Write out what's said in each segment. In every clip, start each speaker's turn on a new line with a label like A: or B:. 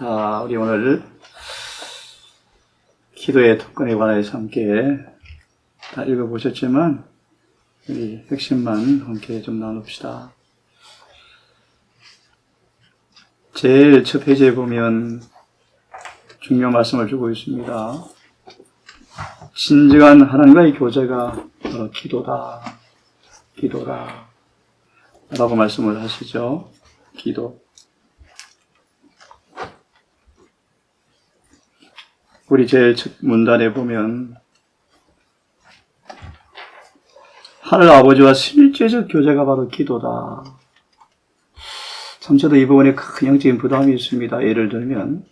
A: 자, 우리 오늘 기도의 특권에 관해서 함께 다 읽어보셨지만 우리 핵심만 함께 좀 나눕시다. 제일 첫 페이지에 보면 중요한 말씀을 주고 있습니다. 진정한 하나님과의 교제가 바로 기도다. 기도다. 라고 말씀을 하시죠. 기도. 우리 제일 첫 문단에 보면 하늘 아버지와 실제적 교제가 바로 기도다. 참 저도 이 부분에 큰 영적인 부담이 있습니다. 예를 들면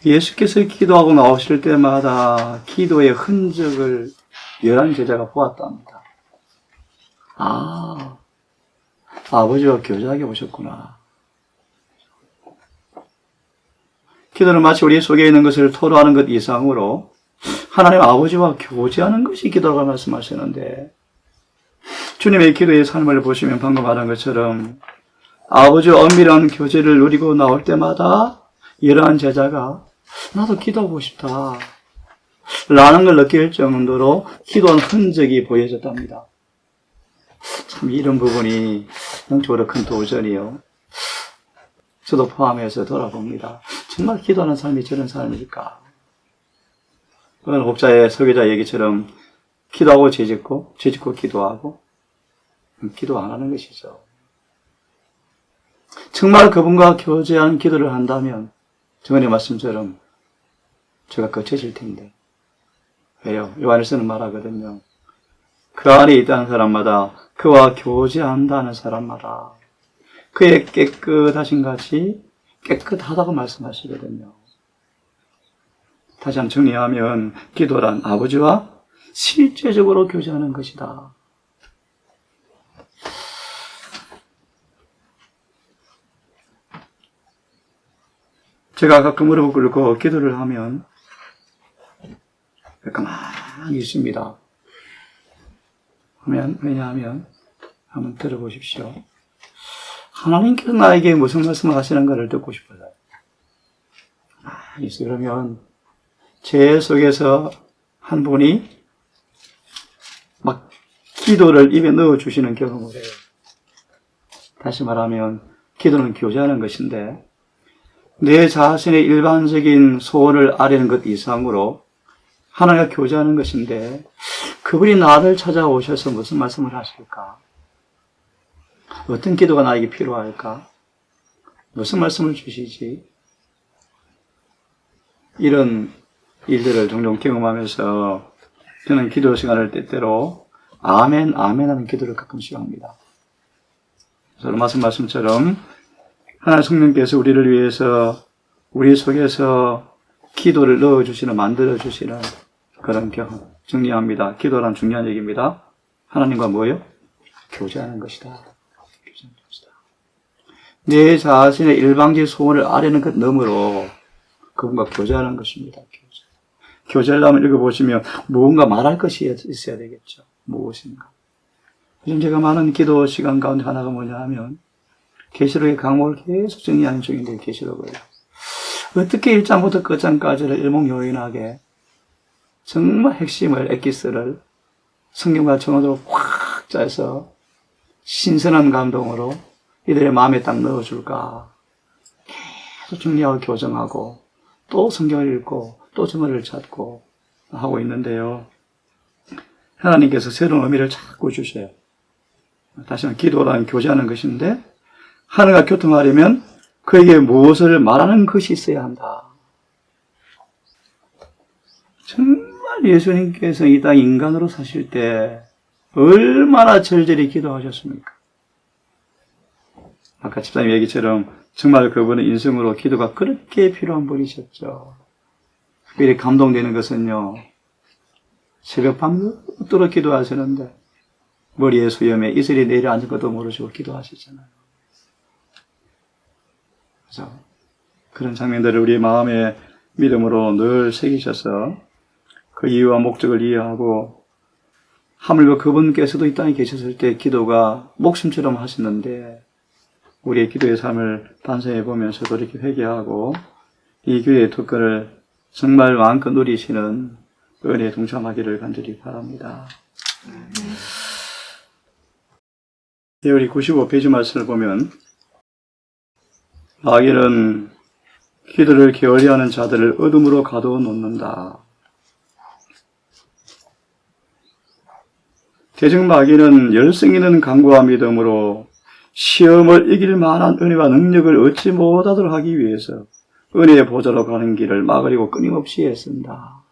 A: 예수께서 기도하고 나오실 때마다 기도의 흔적을 11 제자가 보았답니다. 아, 아버지와 교제하게 오셨구나. 기도는 마치 우리 속에 있는 것을 토로하는 것 이상으로 하나님 아버지와 교제하는 것이 기도라고 말씀하시는데, 주님의 기도의 삶을 보시면 방금 말한 것처럼 아버지와 엄밀한 교제를 누리고 나올 때마다 이러한 제자가 나도 기도하고 싶다 라는 걸 느낄 정도로 기도한 흔적이 보여졌답니다. 참 이런 부분이 영적으로 큰 도전이요. 저도 포함해서 돌아봅니다. 정말 기도하는 삶이 저런 삶일까? 오늘 목자의 설교자 얘기처럼 기도하고 죄짓고 기도하고 기도 안 하는 것이죠. 정말 그분과 교제한 기도를 한다면 정언의 말씀처럼 제가 거쳐질 텐데. 왜요? 요한일서는 말하거든요. 그 안에 있다는 사람마다 그와 교제한다는 사람마다 그의 깨끗하신 같이 깨끗하다고 말씀하시거든요. 다시 한번 정리하면 기도란 아버지와 실제적으로 교제하는 것이다. 제가 가끔 무릎을 꿇고 기도를 하면 가만히 있습니다. 왜냐하면 한번 들어보십시오. 하나님께서 나에게 무슨 말씀을 하시는가를 듣고 싶어요. 그러면 제 속에서 한 분이 막 기도를 입에 넣어주시는 경험을 해요. 다시 말하면 기도는 교제하는 것인데 내 자신의 일반적인 소원을 아뢰는 것 이상으로 하나님과 교제하는 것인데 그분이 나를 찾아오셔서 무슨 말씀을 하실까? 어떤 기도가 나에게 필요할까? 무슨 말씀을 주시지? 이런 일들을 종종 경험하면서 저는 기도 시간을 때때로 아멘, 아멘 하는 기도를 가끔씩 합니다. 그래서 말씀처럼 하나님 성령께서 우리를 위해서 우리 속에서 기도를 넣어주시는, 만들어주시는 그런 경험. 정리합니다. 기도란 중요한 얘기입니다. 하나님과 뭐예요? 교제하는 것이다. 내 자신의 일방적인 소원을 아뢰는 것 너머로 그분과 교제하는 것입니다. 교제를 하면 읽어보시면 무언가 말할 것이 있어야 되겠죠. 무엇인가. 요즘 제가 많은 기도 시간 가운데 하나가 뭐냐 하면 계시록의 강목을 계속 정리하는 중인데 계시록을 어떻게 1장부터 끝장까지를 일목요연하게 정말 핵심을 엑기스를 성경과 정언으로 꽉 짜서 신선한 감동으로 이들의 마음에 딱 넣어줄까. 계속 정리하고 교정하고 또 성경을 읽고 또 정언을 찾고 하고 있는데요. 하나님께서 새로운 의미를 자꾸 주셔요. 다시 한번 기도라는 교제하는 것인데 하나님과 교통하려면 그에게 무엇을 말하는 것이 있어야 한다. 정말 예수님께서 이 땅 인간으로 사실 때 얼마나 절절히 기도하셨습니까? 아까 집사님 얘기처럼 정말 그분은 인생으로 기도가 그렇게 필요한 분이셨죠. 특별히 감동되는 것은요. 새벽 밤늦도록 기도하시는데 머리에 수염에 이슬이 내려앉은 것도 모르시고 기도하시잖아요. 그래서 그런 장면들을 우리 마음의 믿음으로 늘 새기셔서 그 이유와 목적을 이해하고 하물며 그분께서도 이 땅에 계셨을 때 기도가 목숨처럼 하시는데 우리의 기도의 삶을 반성해 보면서 돌이켜 회개하고 이 교회의 특권을 정말 마음껏 누리시는 은혜에 동참하기를 간절히 바랍니다. 네, 우리 95페이지 말씀을 보면 마귀는 기도를 게을리하는 자들을 어둠으로 가두어 놓는다. 대중 마귀는 열성 있는 간구와 믿음으로 시험을 이길 만한 은혜와 능력을 얻지 못하도록 하기 위해서 은혜의 보좌로 가는 길을 막으려고 끊임없이 애쓴다.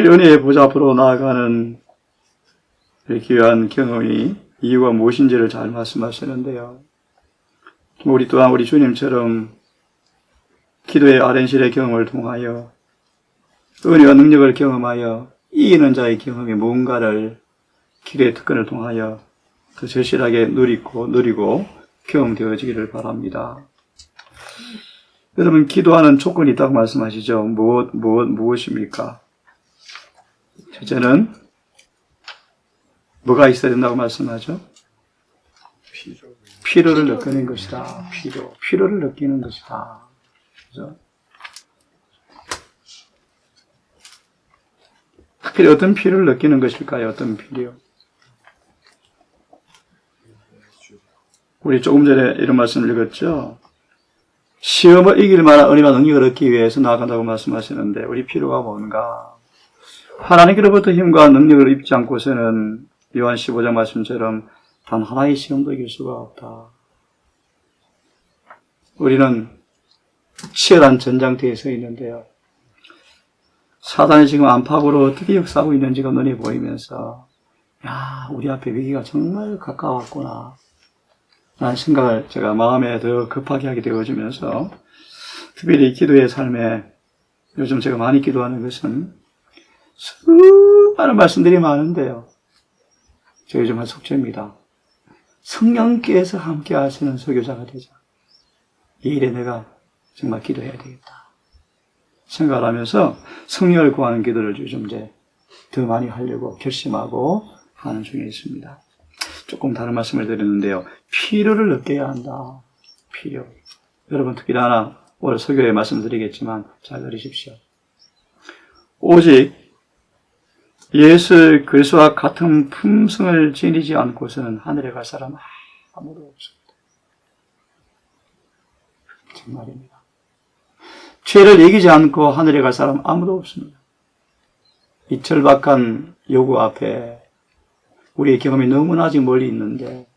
A: 은혜의 보좌 앞으로 나아가는 귀한 경험이 이유가 무엇인지를 잘 말씀하시는데요. 우리 또한 우리 주님처럼 기도의 아랜실의 경험을 통하여 은혜와 능력을 경험하여 이기는 자의 경험이 무언가를 기도의 특권을 통하여 더 절실하게 누리고 경험되어지기를 바랍니다. 여러분, 기도하는 조건이 있다고 말씀하시죠. 무엇입니까? 첫째는 뭐가 있어야 된다고 말씀하죠? 필요를 느끼는 것이다. 필요를 느끼는 것이다. 그죠? 특별히 어떤 필요를 느끼는 것일까요? 어떤 필요? 우리 조금 전에 이런 말씀을 읽었죠? 시험을 이길 만한 은혜와 능력을 얻기 위해서 나아간다고 말씀하시는데 우리 필요가 뭔가? 하나님께로부터 힘과 능력을 입지 않고서는 요한 15장 말씀처럼 단 하나의 시험도 이길 수가 없다. 우리는 치열한 전장터에 서 있는데요. 사단이 지금 안팎으로 어떻게 역사하고 있는지가 눈에 보이면서 우리 앞에 위기가 정말 가까웠구나 라는 생각을 제가 마음에 더 급하게 하게 되어지면서 특별히 기도의 삶에 요즘 제가 많이 기도하는 것은 수많은 말씀들이 많은데요. 제 요즘 한 속죄입니다. 성령께서 함께 하시는 설교자가 되자. 이 일에 내가 정말 기도해야 되겠다 생각을 하면서 성령을 구하는 기도를 요즘 이제 더 많이 하려고 결심하고 하는 중에 있습니다. 조금 다른 말씀을 드리는데요. 필요를 느껴야 한다. 필요. 여러분 특별히 하나 오늘 설교에 말씀드리겠지만 잘 들으십시오. 오직 예수 그리스도와 같은 품성을 지니지 않고서는 하늘에 갈 사람 아무도 없습니다. 정말입니다. 죄를 이기지 않고 하늘에 갈 사람 아무도 없습니다. 이 절박한 요구 앞에 우리의 경험이 너무나 아직 멀리 있는데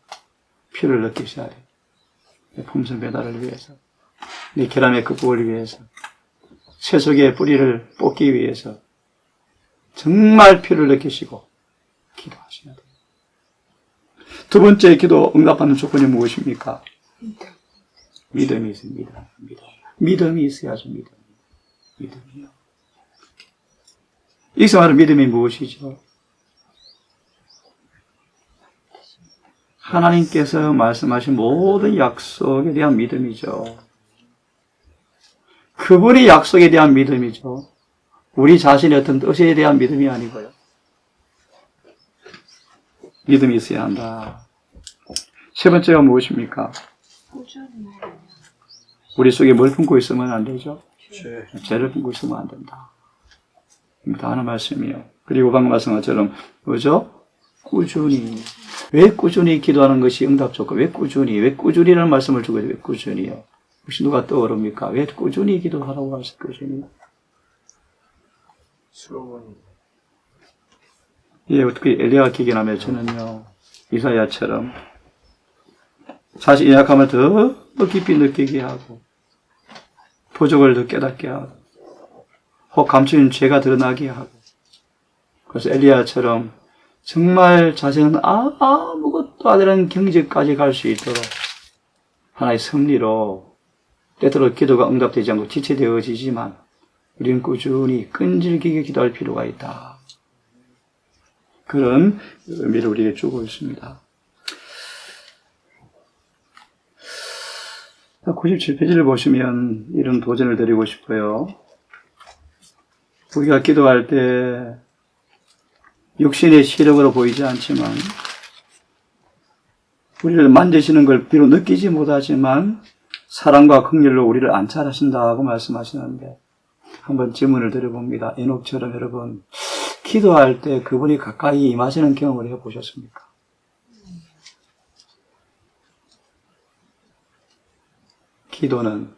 A: 필요를 느끼셔야 돼요. 내 품성 배달을 위해서, 내 결함의 극복을 위해서, 세속의 뿌리를 뽑기 위해서 정말 필요를 느끼시고 기도하셔야 돼요. 두 번째 기도 응답하는 조건이 무엇입니까? 믿음이 있습니다. 믿음이 있어야죠. 믿음이요. 여기서 말하는 믿음이 무엇이죠? 하나님께서 말씀하신 모든 약속에 대한 믿음이죠. 그분의 약속에 대한 믿음이죠. 우리 자신의 어떤 뜻에 대한 믿음이 아니고요. 믿음이 있어야 한다. 세 번째가 무엇입니까? 우리 속에 뭘 품고 있으면 안 되죠? 죄를 품고 있으면 안 된다. 다 하는 말씀이에요. 그리고 방금 말씀한 것처럼 뭐죠? 꾸준히. 왜 꾸준히 기도하는 것이 응답 조건? 왜 꾸준히라는 말씀을 주고 왜 꾸준히요? 혹시 누가 떠오릅니까? 왜 꾸준히 기도하라고 하실 꾸준히? 예, 어떻게 엘리야가 기견하며 저는요, 이사야처럼 자신의 약함을 더 깊이 느끼게 하고, 부족을 더 깨닫게 하고, 혹 감추인 죄가 드러나게 하고, 그래서 엘리야처럼 정말 자신은 아무것도 아니라는 경지까지 갈 수 있도록 하나의 섭리로 때때로 기도가 응답되지 않고 지체되어지지만 우리는 꾸준히 끈질기게 기도할 필요가 있다. 그런 의미를 우리에게 주고 있습니다. 97페이지를 보시면 이런 도전을 드리고 싶어요. 우리가 기도할 때 육신의 시력으로 보이지 않지만 우리를 만지시는 걸 비록 느끼지 못하지만 사랑과 긍휼로 우리를 안찰하신다고 말씀하시는데 한번 질문을 드려봅니다. 에녹처럼 여러분 기도할 때 그분이 가까이 임하시는 경험을 해보셨습니까? 기도는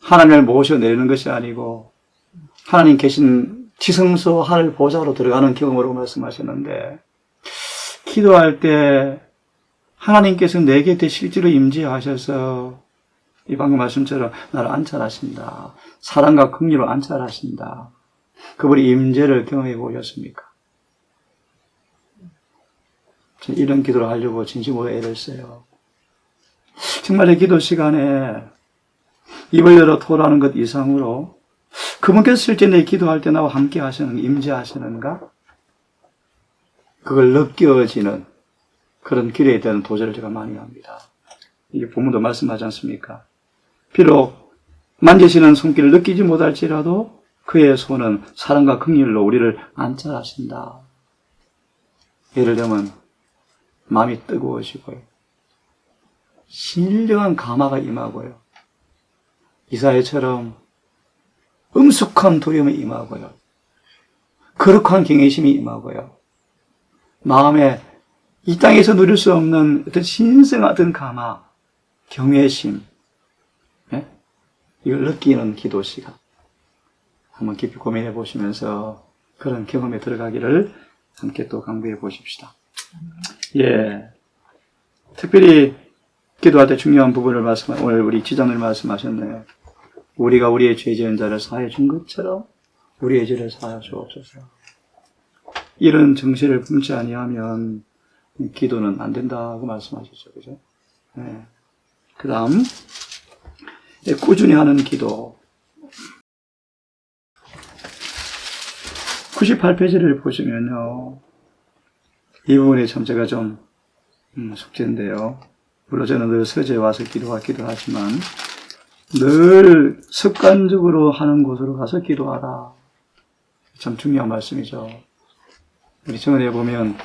A: 하나님을 모셔내리는 것이 아니고 하나님 계신 지성소 하늘 보좌로 들어가는 경험으로 말씀하셨는데 기도할 때 하나님께서 내 곁에 실제로 임재하셔서 이 방금 말씀처럼 나를 안찰하신다. 사랑과 긍휼로 안찰하신다. 그분이 임재를 경험해 보셨습니까? 이런 기도를 하려고 진심으로 애를 써요. 정말 내 기도 시간에 입을 열어 토라는 것 이상으로 그분께서 실제 내 기도할 때 나와 함께 하시는, 임재하시는가? 그걸 느껴지는 그런 기도에 대한 도전을 제가 많이 합니다. 이게 본문도 말씀하지 않습니까? 비록 만지시는 손길을 느끼지 못할지라도 그의 손은 사랑과 긍휼로 우리를 안찰하신다. 예를 들면 마음이 뜨거워지고요. 신령한 감화가 임하고요. 이사야처럼 엄숙한 두려움이 임하고요. 거룩한 경외심이 임하고요. 마음에 이 땅에서 누릴 수 없는 어떤 신성한 어떤 감화, 경외심, 네? 이걸 느끼는 기도 시간. 한번 깊이 고민해 보시면서 그런 경험에 들어가기를 함께 또 강구해 보십시다. 예. 특별히 기도할 때 중요한 부분을 오늘 우리 지장님 말씀하셨네요. 우리가 우리의 죄 지은 자를 사하여 준 것처럼 우리의 죄를 사하여 주옵소서. 이런 정신을 품지 아니하면 기도는 안 된다고 말씀하셨죠. 그죠? 네. 그 다음, 꾸준히 하는 기도. 98페이지를 보시면요. 이 부분이 참 제가 좀, 숙제인데요. 물론 저는 늘 서재에 와서 기도하기도 하지만, 늘 습관적으로 하는 곳으로 가서 기도하라. 참 중요한 말씀이죠. 우리 정언에 보면,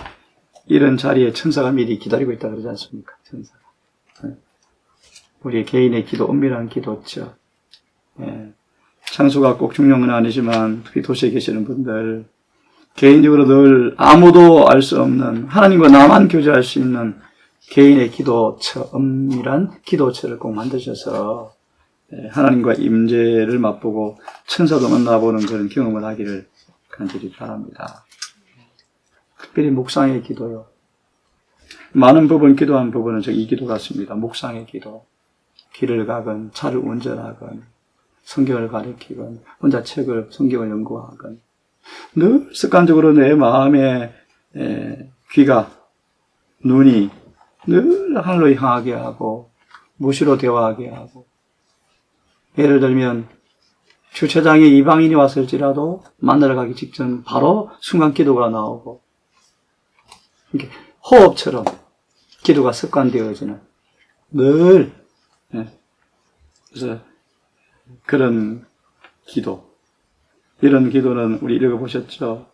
A: 이런 자리에 천사가 미리 기다리고 있다 그러지 않습니까? 천사가. 우리 개인의 기도, 은밀한 기도죠. 예. 장소가 꼭 중요한 건 아니지만, 특히 도시에 계시는 분들, 개인적으로 늘 아무도 알 수 없는, 하나님과 나만 교제할 수 있는 개인의 기도처, 은밀한 기도처를 꼭 만드셔서, 하나님과 임재를 맛보고 천사도 만나보는 그런 경험을 하기를 간절히 바랍니다. 특별히 묵상의 기도요. 많은 부분 기도한 부분은 이 기도 같습니다. 묵상의 기도. 길을 가건, 차를 운전하건, 성경을 가리키건, 혼자 성경을 연구하건, 늘 습관적으로 내 마음의 귀가, 눈이 늘 하늘로 향하게 하고, 무시로 대화하게 하고, 예를 들면, 주차장에 이방인이 왔을지라도 만나러 가기 직전 바로 순간 기도가 나오고, 이렇게 호흡처럼 기도가 습관되어지는 늘 그래서 그런 기도, 이런 기도는 우리 읽어보셨죠?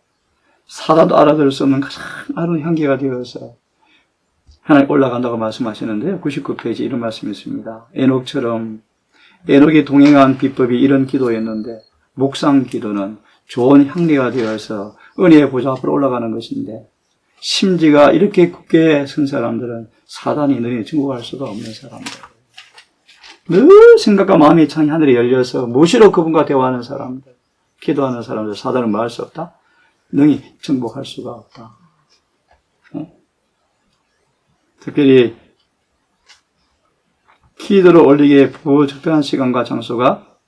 A: 사람도 알아들을 수 없는 가장 아름다운 향기가 되어서 하나님 올라간다고 말씀하시는데요. 99페이지 이런 말씀이 있습니다. 에녹처럼 에녹이 동행한 비법이 이런 기도였는데 묵상 기도는 좋은 향리가 되어서 은혜의 보좌 앞으로 올라가는 것인데 심지가 이렇게 굳게 선 사람들은 사단이 너희 증거할 수가 없는 사람들. 늘 생각과 마음이 창이 하늘에 열려서 무시로 그분과 대화하는 사람들, 기도하는 사람들, 사단은 뭐 할 수 없다? 능히 정복할 수가 없다. 특별히 기도를 올리기에 부적절한 시간과 장소가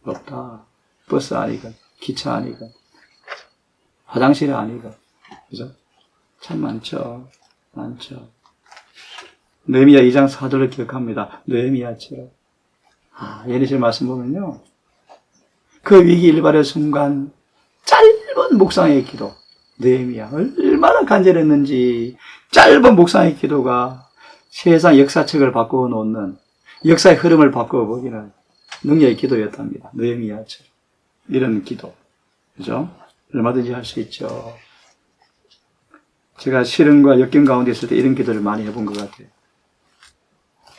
A: 없다. 버스 아니건, 기차 아니건, 화장실 아니건, 그죠? 참 많죠. 많죠. 느헤미야 2장 4절을 기억합니다. 느헤미야처럼. 예리실 말씀 보면요. 그 위기 일발의 순간 짧은 묵상의 기도. 느헤미야 얼마나 간절했는지 짧은 묵상의 기도가 세상 역사책을 바꾸어 놓는 역사의 흐름을 바꾸어 보기는 능력의 기도였답니다. 느헤미야처럼. 이런 기도. 그죠? 얼마든지 할 수 있죠. 제가 시련과 역경 가운데 있을 때 이런 기도를 많이 해본 것 같아요.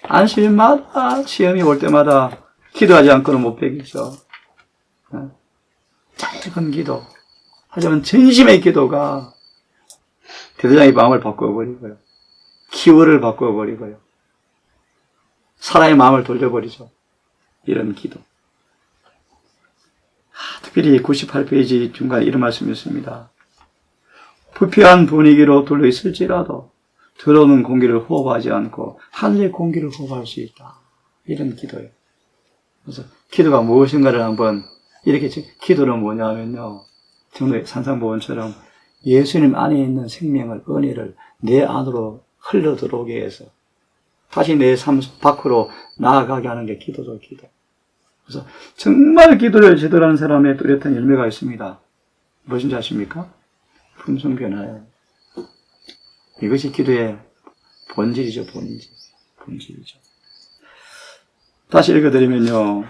A: 안식일마다 시험이 올 때마다 기도하지 않고는 못 베기죠. 작은 기도. 하지만 전심의 기도가 대대장의 마음을 바꿔버리고요. 기호를 바꿔버리고요. 사람의 마음을 돌려버리죠. 이런 기도. 특별히 98페이지 중간에 이런 말씀이 있습니다. 부패한 분위기로 둘러 있을지라도 들어오는 공기를 호흡하지 않고 하늘의 공기를 호흡할 수 있다. 이런 기도예요. 그래서 기도가 무엇인가를 한번 이렇게 기도는 뭐냐면요. 정말 산상보원처럼 예수님 안에 있는 생명을 은혜를 내 안으로 흘러 들어오게 해서 다시 내 삶 밖으로 나아가게 하는 게 기도죠. 기도. 그래서 정말 기도를 제대로 하는 사람의 뚜렷한 열매가 있습니다. 무엇인지 아십니까? 품성 변화예요. 이것이 기도의 본질이죠. 본질이죠. 다시 읽어드리면요.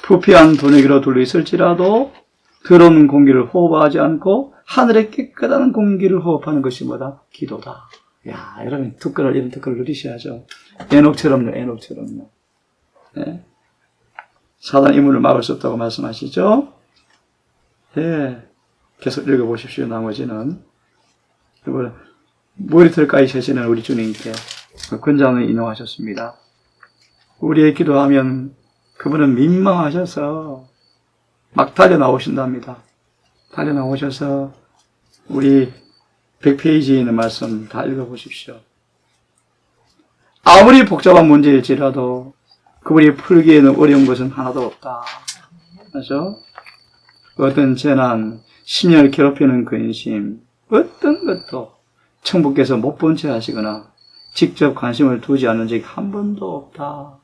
A: 부패한 분위기로 둘러 있을지라도 더러운 공기를 호흡하지 않고 하늘의 깨끗한 공기를 호흡하는 것이 뭐다? 기도다. 야, 여러분 이런 특권을 누리셔야죠. 에녹처럼요. 네. 사단 이문을 막을 수 없다고 말씀하시죠? 예. 계속 읽어보십시오. 나머지는. 그리고 머리털까지 세시는 우리 주님께 권장을 인용하셨습니다. 우리의 기도하면 그분은 민망하셔서 막 달려나오신답니다. 달려나오셔서 우리 100페이지에 있는 말씀 다 읽어보십시오. 아무리 복잡한 문제일지라도 그분이 풀기에는 어려운 것은 하나도 없다. 그렇죠? 어떤 재난, 심령을 괴롭히는 근심, 어떤 것도 천부께서 못 본 채 하시거나 직접 관심을 두지 않은 적이 한 번도 없다.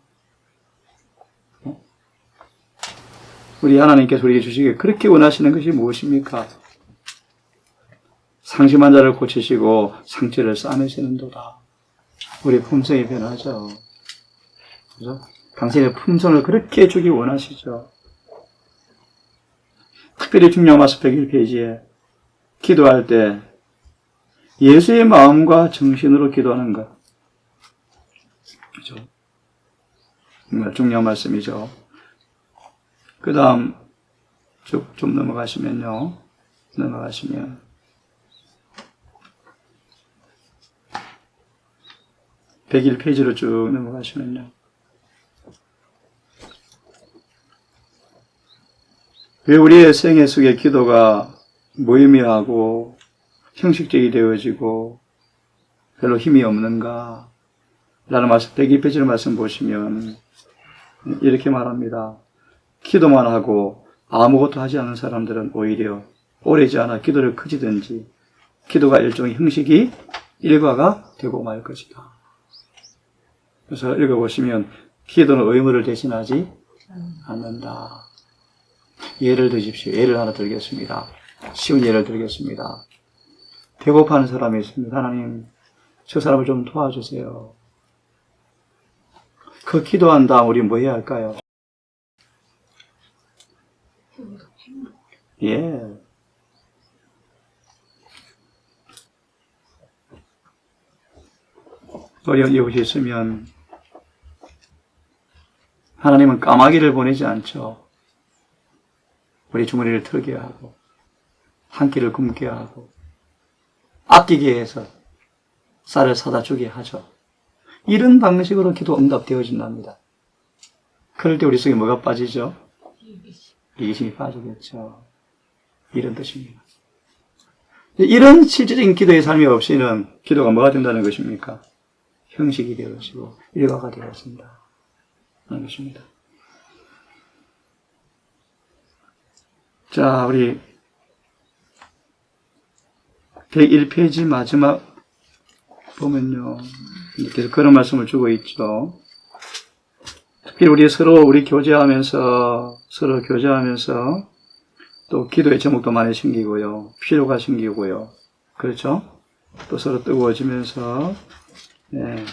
A: 우리 하나님께서 우리에게 주시기에 그렇게 원하시는 것이 무엇입니까? 상심한 자를 고치시고 상처를 싸매시는도다. 우리 품성이 변하죠. 그죠? 당신의 품성을 그렇게 주기 원하시죠. 특별히 중요한 말씀 101페이지에 기도할 때 예수의 마음과 정신으로 기도하는 것. 그죠? 정말 중요한 말씀이죠. 그 다음 쭉 좀 넘어가시면 101페이지로 쭉 넘어가시면요. 왜 우리의 생애 속에 기도가 무의미하고 형식적이 되어지고 별로 힘이 없는가? 라는 말씀, 102페이지로 말씀 보시면 이렇게 말합니다. 기도만 하고 아무것도 하지 않는 사람들은 오히려 오래지 않아 기도를 그치든지 기도가 일종의 형식이 일과가 되고 말 것이다. 그래서 읽어보시면 기도는 의무를 대신하지 않는다. 예를 드십시오. 예를 하나 들겠습니다. 쉬운 예를 들겠습니다. 배고파하는 사람이 있습니다. 하나님, 저 사람을 좀 도와주세요. 그 기도한 다음 우리 뭐 해야 할까요? 예. 어려운 이웃이 있으면 하나님은 까마귀를 보내지 않죠. 우리 주머니를 털게 하고 한 끼를 굶게 하고 아끼게 해서 쌀을 사다 주게 하죠. 이런 방식으로 기도 응답되어진답니다. 그럴 때 우리 속에 뭐가 빠지죠? 이기심이 빠지겠죠. 이런 뜻입니다. 이런 실질적인 기도의 삶이 없이는 기도가 뭐가 된다는 것입니까? 형식이 되어지고 일과가 되어진다. 하는 것입니다. 자, 우리 101페이지 마지막 보면요. 이렇게 그런 말씀을 주고 있죠. 특히 우리 서로 교제하면서 또 기도의 제목도 많이 생기고요. 필요가 생기고요. 그렇죠? 또 서로 뜨거워지면서, 네.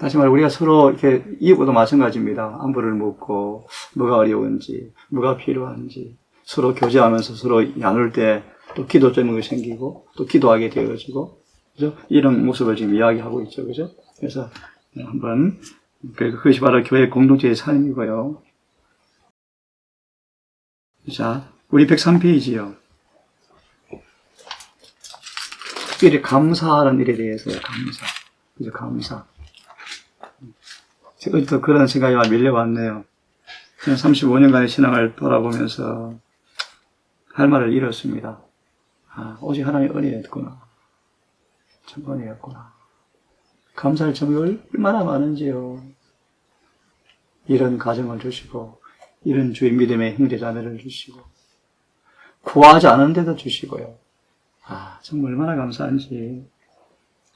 A: 다시 말해 우리가 서로 이렇게 이웃도 마찬가지입니다. 안부를 묻고 뭐가 어려운지, 뭐가 필요한지 서로 교제하면서 서로 나눌 때 또 기도 제목이 생기고 또 기도하게 되어지고 그죠? 이런 모습을 지금 이야기하고 있죠, 그죠? 그래서 한번 그것이 바로 교회 공동체의 삶이고요. 자, 우리 103페이지요. 특별히 감사하는 일에 대해서요. 감사. 그죠? 감사. 어디서 그런 생각이 막 밀려왔네요. 저는 35년간의 신앙을 돌아보면서 할 말을 잃었습니다. 아, 오직 하나님의 은혜였구나. 참 은혜였구나. 감사할 점이 얼마나 많은지요. 이런 가정을 주시고, 이런 주의 믿음의 형제자매를 주시고, 구하지 않은데도 주시고요. 아, 정말 얼마나 감사한지.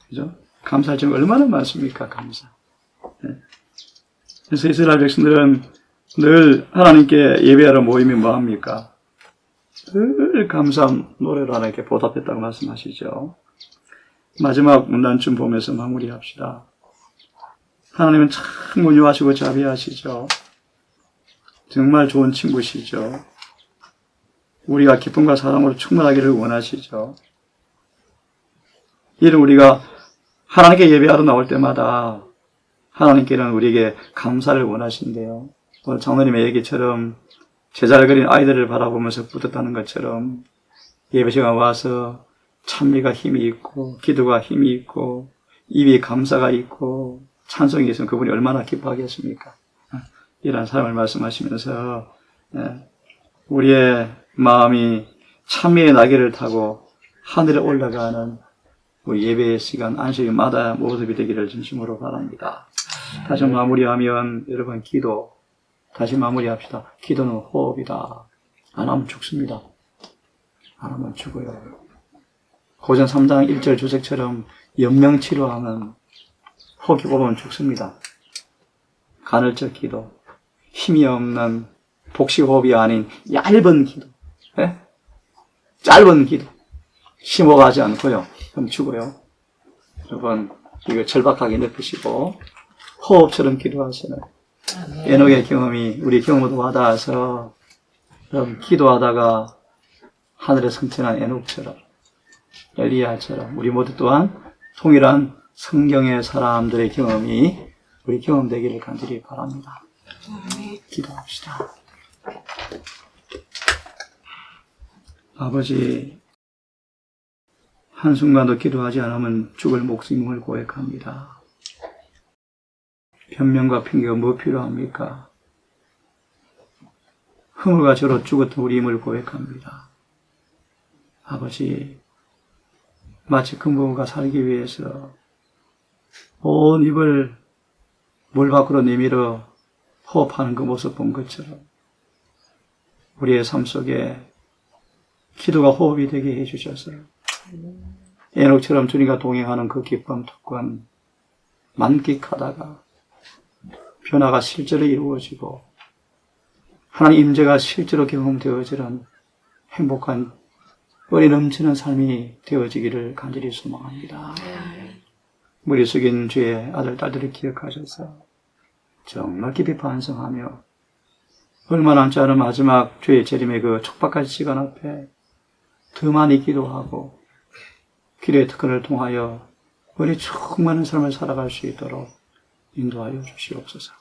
A: 그죠? 감사할 점이 얼마나 많습니까? 감사. 네. 그래서 이스라엘 백성들은 늘 하나님께 예배하러 모이면 뭐합니까? 늘 감사한 노래로 하나님께 보답했다고 말씀하시죠. 마지막 문단쯤 보면서 마무리합시다. 하나님은 참 온유하시고 자비하시죠. 정말 좋은 친구시죠. 우리가 기쁨과 사랑으로 충만하기를 원하시죠. 이런 우리가 하나님께 예배하러 나올 때마다 하나님께는 우리에게 감사를 원하신대요. 오늘 장로님의 얘기처럼 제자를 그린 아이들을 바라보면서 뿌듯하는 것처럼 예배 시간 와서 찬미가 힘이 있고 기도가 힘이 있고 입에 감사가 있고 찬송이 있으면 그분이 얼마나 기뻐하겠습니까? 이런 삶을 말씀하시면서 우리의 마음이 찬미의 날개를 타고 하늘에 올라가는 우리 예배의 시간 안식일마다 모습이 되기를 진심으로 바랍니다. 다시 마무리하면 여러분 기도 다시 마무리합시다. 기도는 호흡이다. 안 하면 죽습니다. 안 하면 죽어요. 고전 3장 1절 주석처럼 연명치료하면 호흡이 뽑으면 죽습니다. 간헐적 기도, 힘이 없는 복식호흡이 아닌 얇은 기도, 네? 짧은 기도, 심호가지 않고요. 그럼 죽어요. 여러분 이거 절박하게 느끼시고 호흡처럼 기도하시는 에녹의 경험이 우리 경험으로 와닿아서 여러분 기도하다가 하늘에 승천한 에녹처럼 엘리야처럼 우리 모두 또한 동일한 성경의 사람들의 경험이 우리 경험되기를 간절히 바랍니다. 기도합시다. 아버지, 한순간도 기도하지 않으면 죽을 목숨임을 고백합니다. 변명과 핑계가 뭐 필요합니까? 흥얼과 저로 죽었던 우리임을 고백합니다. 아버지, 마치 금붕어가 살기 위해서 온 입을 물 밖으로 내밀어 호흡하는 그 모습 본 것처럼 우리의 삶 속에 기도가 호흡이 되게 해주셔서 에녹처럼 주님과 동행하는 그 기쁨 특권 만끽하다가 변화가 실제로 이루어지고 하나님 임재가 실제로 경험되어지는 행복한 은혜 넘치는 삶이 되어지기를 간절히 소망합니다. 머리 숙인 주의 아들, 딸들을 기억하셔서 정말 깊이 반성하며 얼마 남지 않은 마지막 주의 재림의 그 촉박한 시간 앞에 더 많이 기도하고 기도의 특권을 통하여 은혜 충만한 삶을 살아갈 수 있도록 인도하여 주시옵소서.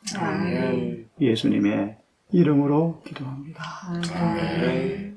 A: 예수님의 이름으로 기도합니다. 아멘.